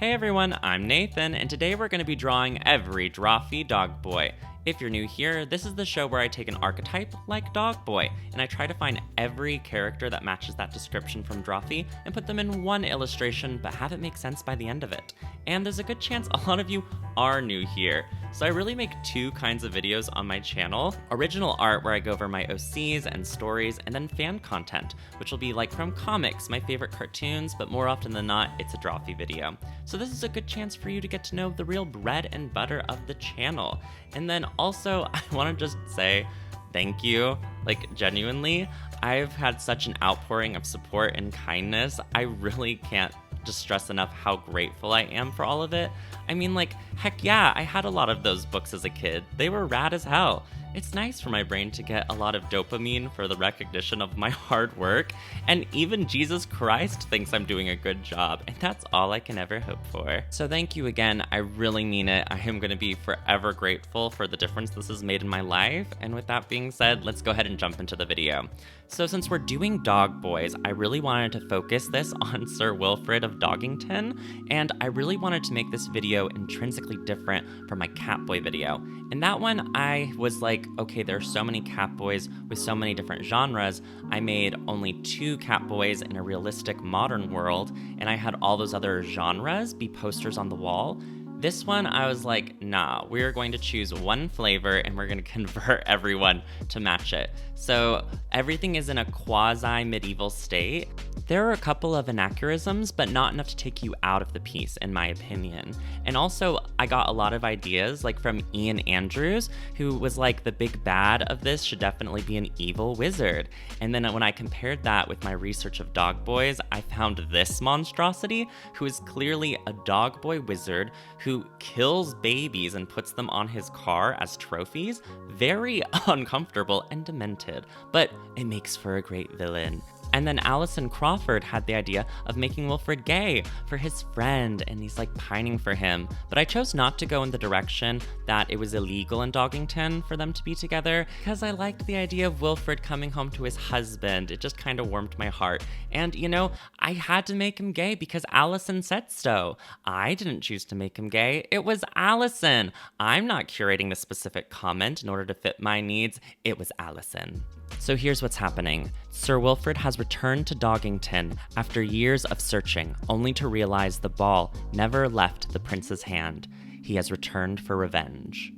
Hey everyone, I'm Nathan, and today we're going to be drawing every Drawfee dog boy. If you're new here, this is the show where I take an archetype like Dog Boy, and I try to find every character that matches that description from Drawfee and put them in one illustration, but have it make sense by the end of it. And there's a good chance a lot of you are new here. So I really make two kinds of videos on my channel. Original art, where I go over my OCs and stories, and then fan content, which will be like from comics, my favorite cartoons, but more often than not, it's a Drawfee video. So this is a good chance for you to get to know the real bread and butter of the channel. And then also, I want to just say thank you, like genuinely. I've had such an outpouring of support and kindness. I really can't just stress enough how grateful I am for all of it. I mean, like, heck yeah, I had a lot of those books as a kid. They were rad as hell. It's nice for my brain to get a lot of dopamine for the recognition of my hard work, and even Jesus Christ thinks I'm doing a good job, and that's all I can ever hope for. So thank you again, I really mean it. I am going to be forever grateful for the difference this has made in my life, and with that being said, let's go ahead and jump into the video. So since we're doing dog boys, I really wanted to focus this on Sir Wilfrid of Doggington, and I really wanted to make this video intrinsically different from my Catboy video. In that one, I was like, okay, there are so many Catboys with so many different genres. I made only 2 Catboys in a realistic modern world, and I had all those other genres be posters on the wall. This one, I was like, nah, we're going to choose one flavor and we're going to convert everyone to match it. So everything is in a quasi-medieval state. There are a couple of anachronisms, but not enough to take you out of the piece, in my opinion. And also, I got a lot of ideas, like from Ian Andrews, who was like, the big bad of this should definitely be an evil wizard. And then when I compared that with my research of dog boys, I found this monstrosity, who is clearly a dog boy wizard who kills babies and puts them on his car as trophies. Very uncomfortable and demented, but it makes for a great villain. And then Alison Crawford had the idea of making Wilfrid gay for his friend, and he's like pining for him. But I chose not to go in the direction that it was illegal in Doggington for them to be together, because I liked the idea of Wilfrid coming home to his husband. It just kind of warmed my heart. And you know, I had to make him gay because Alison said so. I didn't choose to make him gay. It was Alison. I'm not curating the specific comment in order to fit my needs. It was Alison. So here's what's happening. Sir Wilfrid has returned to Doggington after years of searching, only to realize the ball never left the prince's hand. He has returned for revenge.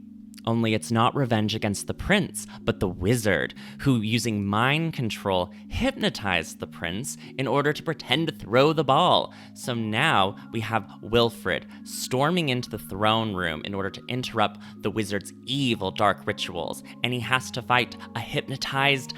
Only it's not revenge against the prince, but the wizard, who, using mind control, hypnotized the prince in order to pretend to throw the ball. So now we have Wilfrid storming into the throne room in order to interrupt the wizard's evil dark rituals, and he has to fight a hypnotized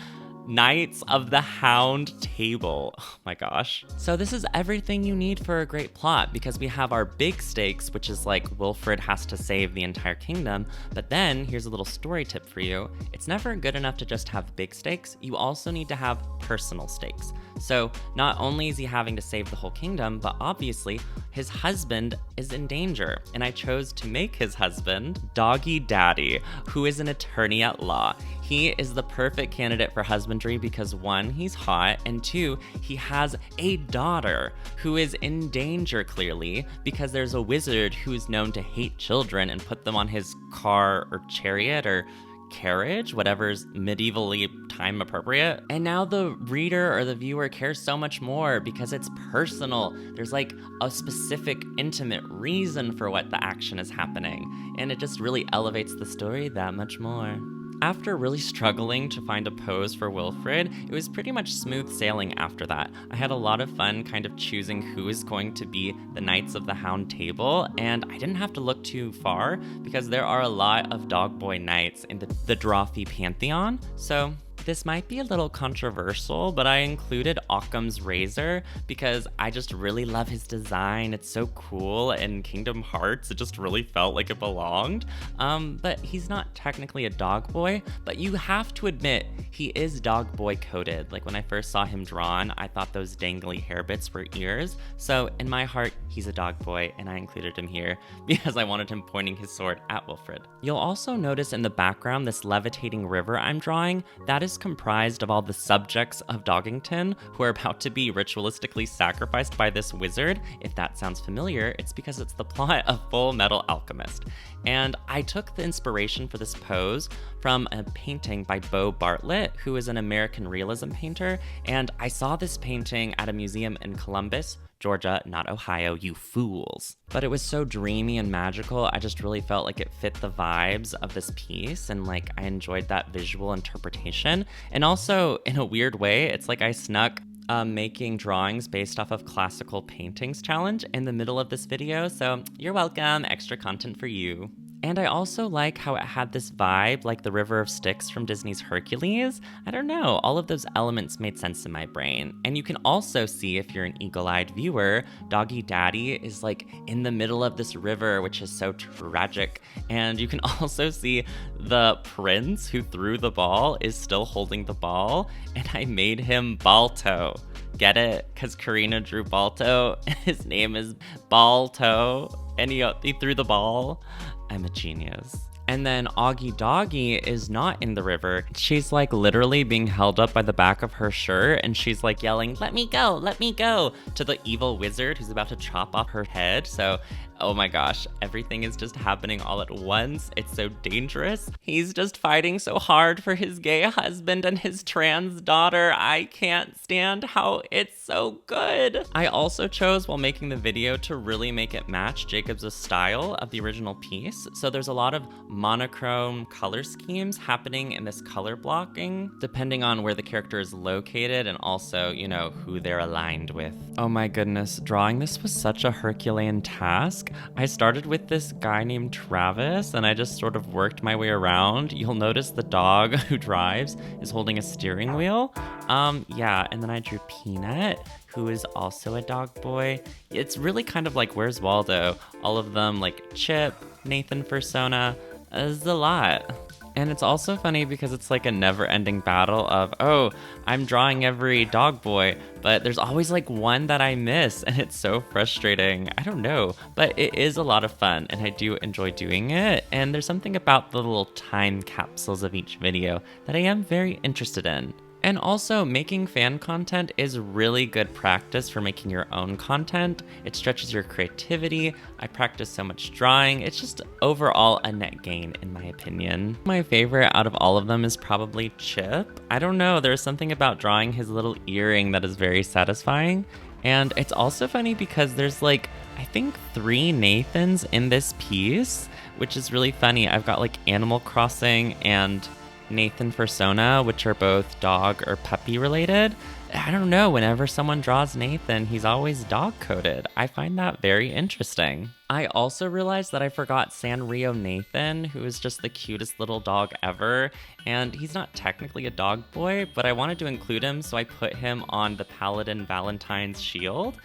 Knights of the Hound table. Oh my gosh. So this is everything you need for a great plot, because we have our big stakes, which is like Wilfrid has to save the entire kingdom. But then here's a little story tip for you. It's never good enough to just have big stakes. You also need to have personal stakes. So not only is he having to save the whole kingdom, but obviously his husband is in danger. And I chose to make his husband Doggy Daddy, who is an attorney at law. He is the perfect candidate for husbandry because 1, he's hot, and 2, he has a daughter who is in danger clearly because there's a wizard who is known to hate children and put them on his car or chariot or carriage, whatever's medievally time appropriate. And now the reader or the viewer cares so much more because it's personal. There's like a specific intimate reason for what the action is happening, and it just really elevates the story that much more. After really struggling to find a pose for Wilfrid, it was pretty much smooth sailing after that. I had a lot of fun kind of choosing who is going to be the Knights of the Hound table, and I didn't have to look too far because there are a lot of dog boy knights in the Drawfee pantheon. So this might be a little controversial, but I included Occam's razor because I just really love his design. It's so cool, and Kingdom Hearts, it just really felt like it belonged. But he's not technically a dog boy, but you have to admit he is dog boy coded. Like when I first saw him drawn, I thought those dangly hair bits were ears. So in my heart, he's a dog boy, and I included him here because I wanted him pointing his sword at Wilfrid. You'll also notice in the background this levitating river I'm drawing. That is just comprised of all the subjects of Doggington who are about to be ritualistically sacrificed by this wizard. If that sounds familiar, it's because it's the plot of Full Metal Alchemist. And I took the inspiration for this pose from a painting by Beau Bartlett, who is an American realism painter, and I saw this painting at a museum in Columbus, Georgia, not Ohio, you fools. But it was so dreamy and magical, I just really felt like it fit the vibes of this piece, and like I enjoyed that visual interpretation. And also, in a weird way, it's like I snuck making drawings based off of classical paintings challenge in the middle of this video, so you're welcome, extra content for you. And I also like how it had this vibe like the River of Styx from Disney's Hercules. I don't know, all of those elements made sense in my brain. And you can also see, if you're an eagle-eyed viewer, Doggy Daddy is like in the middle of this river, which is so tragic. And you can also see the prince who threw the ball is still holding the ball, and I made him Balto. Get it? Because Karina drew Balto, and his name is Balto, and he threw the ball. I'm a genius. And then Augie Doggy is not in the river. She's like literally being held up by the back of her shirt, and she's like yelling, let me go, to the evil wizard who's about to chop off her head. So, oh my gosh, everything is just happening all at once. It's so dangerous. He's just fighting so hard for his gay husband and his trans daughter. I can't stand how it's so good. I also chose, while making the video, to really make it match Jacob's style of the original piece. So there's a lot of monochrome color schemes happening in this color blocking, depending on where the character is located and also, you know, who they're aligned with. Oh my goodness, drawing this was such a Herculean task. I started with this guy named Travis, and I just sort of worked my way around. You'll notice the dog who drives is holding a steering wheel. Yeah, and then I drew Peanut, who is also a dog boy. It's really kind of like Where's Waldo? All of them, like Chip, Nathan Persona, is a lot. And it's also funny because it's like a never-ending battle of, oh, I'm drawing every dog boy, but there's always like one that I miss, and it's so frustrating. I don't know, but it is a lot of fun, and I do enjoy doing it. And there's something about the little time capsules of each video that I am very interested in. And also, making fan content is really good practice for making your own content. It stretches your creativity. I practice so much drawing. It's just overall a net gain, in my opinion. My favorite out of all of them is probably Chip. I don't know, there's something about drawing his little earring that is very satisfying. And it's also funny because there's like, I think 3 Nathans in this piece, which is really funny. I've got like Animal Crossing and Nathan Persona, which are both dog or puppy related. I don't know, whenever someone draws Nathan, he's always dog coded. I find that very interesting. I also realized that I forgot Sanrio Nathan, who is just the cutest little dog ever, and he's not technically a dog boy, but I wanted to include him, so I put him on the Paladin Valentine's shield.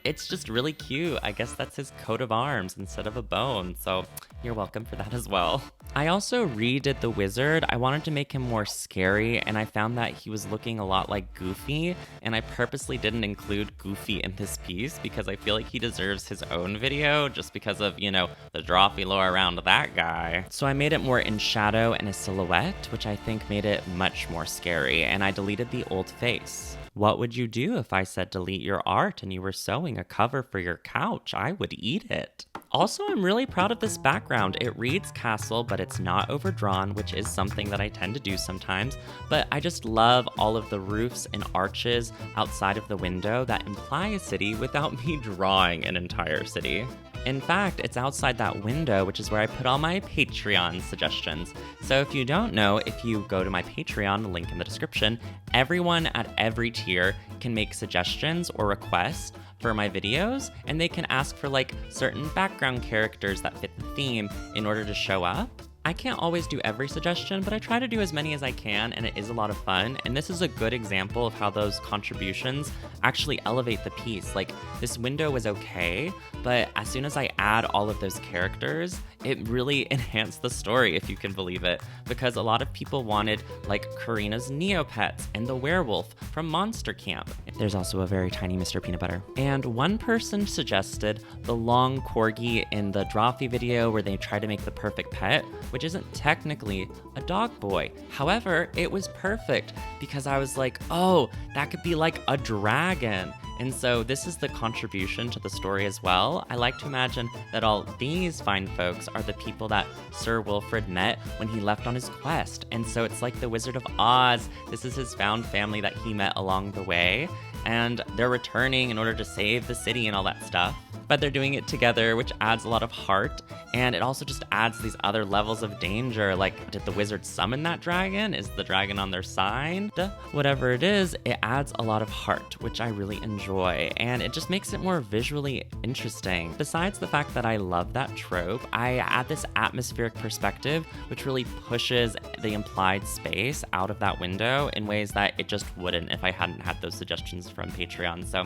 It's just really cute. I guess that's his coat of arms instead of a bone, so you're welcome for that as well. I also redid the wizard. I wanted to make him more scary, and I found that he was looking a lot like Goofy, and I purposely didn't include Goofy in this piece because I feel like he deserves his own video just because of, you know, the Drawfee lore around that guy. So I made it more in shadow and a silhouette, which I think made it much more scary, and I deleted the old face. What would you do if I said delete your art and you were sewing a cover for your couch? I would eat it. Also, I'm really proud of this background. It reads castle, but it's not overdrawn, which is something that I tend to do sometimes. But I just love all of the roofs and arches outside of the window that imply a city without me drawing an entire city. In fact, it's outside that window, which is where I put all my Patreon suggestions. So if you don't know, if you go to my Patreon, link in the description, everyone at every tier can make suggestions or requests for my videos, and they can ask for like certain background characters that fit the theme in order to show up. I can't always do every suggestion, but I try to do as many as I can, and it is a lot of fun. And this is a good example of how those contributions actually elevate the piece. Like, this window was okay, but as soon as I add all of those characters, it really enhanced the story, if you can believe it, because a lot of people wanted like Karina's Neopets and the werewolf from Monster Camp. There's also a very tiny Mr. Peanut Butter. And one person suggested the long corgi in the Drawfee video where they try to make the perfect pet, which isn't technically a dog boy. However, it was perfect because I was like, oh, that could be like a dragon. And so this is the contribution to the story as well. I like to imagine that all these fine folks are the people that Sir Wilfrid met when he left on his quest. And so it's like the Wizard of Oz. This is his found family that he met along the way. And they're returning in order to save the city and all that stuff. But they're doing it together, which adds a lot of heart. And it also just adds these other levels of danger. Like, did the wizard summon that dragon? Is the dragon on their side? Whatever it is, it adds a lot of heart, which I really enjoy. And it just makes it more visually interesting. Besides the fact that I love that trope, I add this atmospheric perspective, which really pushes the implied space out of that window in ways that it just wouldn't if I hadn't had those suggestions from Patreon. So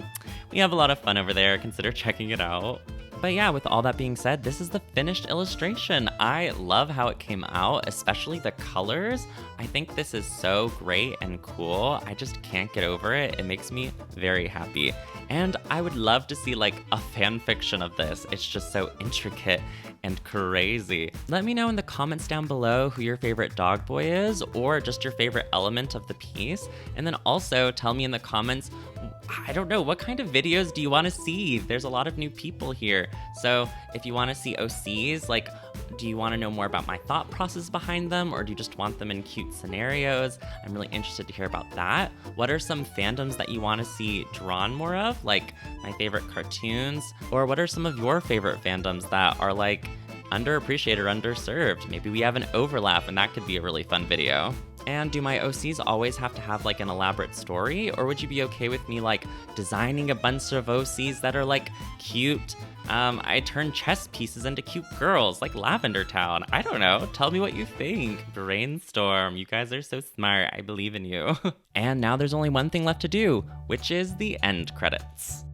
we have a lot of fun over there. Consider checking it out. But yeah, with all that being said, this is the finished illustration. I love how it came out, especially the colors. I think this is so great and cool. I just can't get over it. It makes me very happy. And I would love to see like a fan fiction of this. It's just so intricate and crazy. Let me know in the comments down below who your favorite dog boy is, or just your favorite element of the piece. And then also tell me in the comments, I don't know, what kind of videos do you want to see? There's a lot of new people here. So if you want to see OCs, like, do you want to know more about my thought process behind them, or do you just want them in cute scenarios? I'm really interested to hear about that. What are some fandoms that you want to see drawn more of, like my favorite cartoons? Or what are some of your favorite fandoms that are like underappreciated or underserved? Maybe we have an overlap and that could be a really fun video. And do my OCs always have to have like an elaborate story? Or would you be okay with me like designing a bunch of OCs that are like cute? I turn chess pieces into cute girls like Lavender Town. I don't know. Tell me what you think. Brainstorm. You guys are so smart. I believe in you. And now there's only one thing left to do, which is the end credits.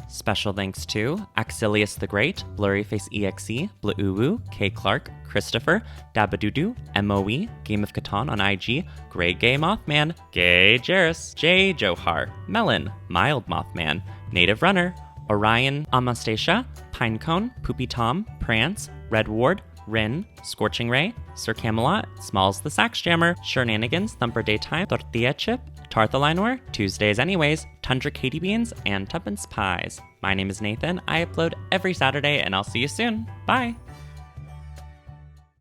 Special thanks to Axilius the Great, Blurryface EXE, Blauwu, K Clark, Christopher, Dabadoodoo, MOE, Game of Catan on IG, Grey Gay Mothman, Gay Jairus, J Johar, Melon, Mild Mothman, Native Runner, Orion Amastasia, Pinecone, Poopy Tom, Prance, Red Ward, Rin, Scorching Ray, Sir Camelot, Smalls the Sax Jammer, Shenanigans, Thumper Daytime, Tortilla Chip, Tarthalinor, Tuesdays Anyways, Tundra Katie Beans, and Tuppence Pies. My name is Nathan. I upload every Saturday, and I'll see you soon. Bye!